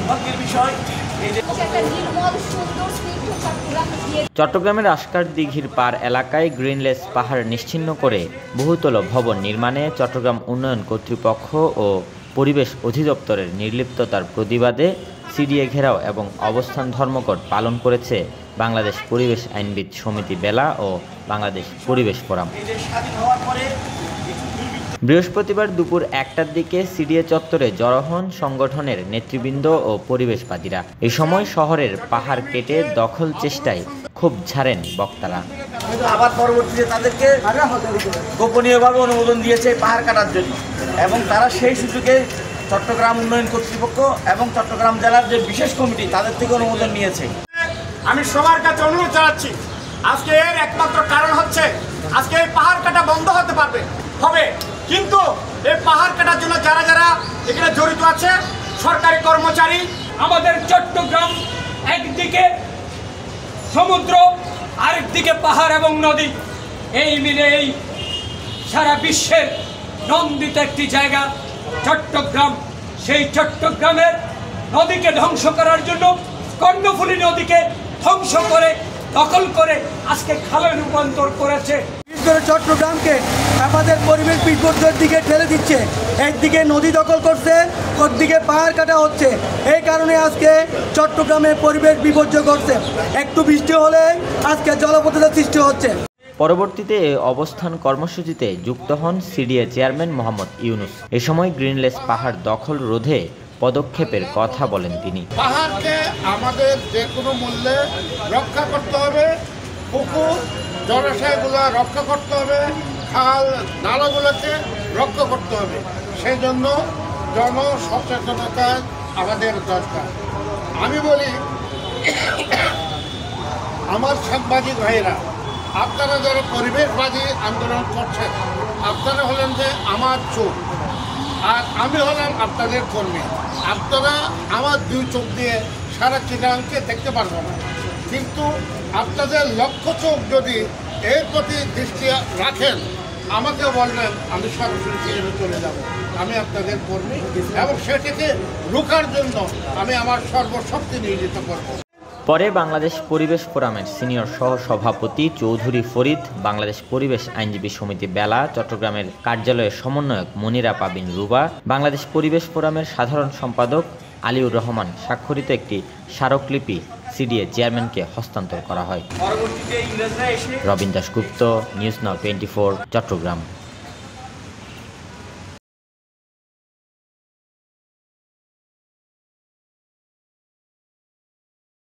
দুর্ভাগ্যের বিষয়। চট্টগ্রামের আশকার দিঘির পার এলাকায় গ্রিনলেস পাহাড় নিশ্চিহ্ন করে বহুতল ভবন নির্মাণে চট্টগ্রাম উন্নয়ন কর্তৃপক্ষ ও পরিবেশ অধিদপ্তরের নির্লিপ্ততার প্রতিবাদে সিডিএ ঘেরাও এবং অবস্থান ধর্মঘট পালন করেছে বাংলাদেশ পরিবেশ আইনবিদ সমিতি বেলা ও বাংলাদেশ পরিবেশ ফোরাম। বৃহস্পতিবার দুপুর ১টার দিকে সিডিএ চত্বরে জড়ো হন সংগঠনের নেতৃবৃন্দ ও পরিবেশবাদীরা। এই সময় শহরের পাহাড় কেটে দখল চেষ্টায় ক্ষোভ ঝাড়েন বক্তারা। আবার পরবর্তীতে তাদেরকে গোপনীয়ভাবে অনুমোদন দিয়েছে পাহাড় কাটার জন্য, এবং তারা সেই সুযোগে চট্টগ্রাম উন্নয়ন কর্তৃপক্ষ এবং চট্টগ্রাম জেলার যে বিশেষ কমিটি তাদের থেকে অনুমোদন নিয়েছে। আমি সবার কাছে অনুরোধ জানাচ্ছি, আজকে এর একমাত্র কারণ হচ্ছে আজকে এই পাহাড় কাটা বন্ধ হতে হবে, কিন্তু এই পাহাড় কাটার জন্য যারা যারা এখানে জড়িত আছে সরকারি কর্মচারী। আমাদের চট্টগ্রাম একদিকে সমুদ্র, আরেকদিকে পাহাড় এবং নদী, এই মিলে এই সারা বিশ্বের নন্দিত একটি জায়গা চট্টগ্রাম। সেই চট্টগ্রামের নদীকে ধ্বংস করার জন্য কর্ণফুলী নদীকে ধ্বংস করে দখল করে আজকে খালে রূপান্তর করেছে। চট্টগ্রামকে আমাদের পরিবেশ বিপর্যয়ের দিকে ঠেলে দিচ্ছে। একদিকে নদী দখল করছে, ওদিকে পাহাড় কাটা হচ্ছে। এই কারণে আজকে চট্টগ্রামে পরিবেশ বিপর্যয় করছে। একটু বৃষ্টি হলে আজকে জলপথের সৃষ্টি হচ্ছে। পরবর্তীতে এই অবস্থান কর্মসূচিতে যুক্ত হন সিডিএ চেয়ারম্যান মোহাম্মদ ইউনুস। এ সময় গ্রিনলেস পাহাড় দখল রোধে পদক্ষেপের কথা বলেন তিনি। পাহাড়কে আমাদের যে কোনো মূল্যে রক্ষা করতে হবে, পুকুর জলাশয়গুলো রক্ষা করতে হবে, খাল নালাগুলোকে রক্ষা করতে হবে। সেই জন্য জনসচেতনতা আমাদের দরকার। আমি বলি আমার সাংবাদিক ভাইরা, আপনারা যারা পরিবেশবাদী আন্দোলন করছেন, আপনারা হলেন যে আমার চোখ, আর আমি হলাম আপনাদের কর্মী। আপনারা আমার দুই চোখ দিয়ে সারা চিটাগাংকে দেখতে পারবো না, কিন্তু আপনাদের লক্ষ্য চোখ যদি এর প্রতি দৃষ্টি রাখেন, আমাকে বলবেন, আমি সরাসরি সেখানে চলে যাব। আমি আপনাদের কর্মী এবং সেটিকে রোখার জন্য আমি আমার সর্বশক্তি নিয়োজিত করব। পরে বাংলাদেশ পরিবেশ ফোরামের সিনিয়র সহ সভাপতি চৌধুরী ফরিদ, বাংলাদেশ পরিবেশ আইনজীবী সমিতি বেলা, চট্টগ্রামের কার্যালয়ের সমন্বয়ক মনিরা পাবিন রুবা, বাংলাদেশ পরিবেশ ফোরামের সাধারণ সম্পাদক আলিউর রহমান স্বাক্ষরিত একটি স্মারকলিপি সিডিএ চেয়ারম্যানকে হস্তান্তর করা হয়। Robin Dasgupta, news now 24, Chittagong.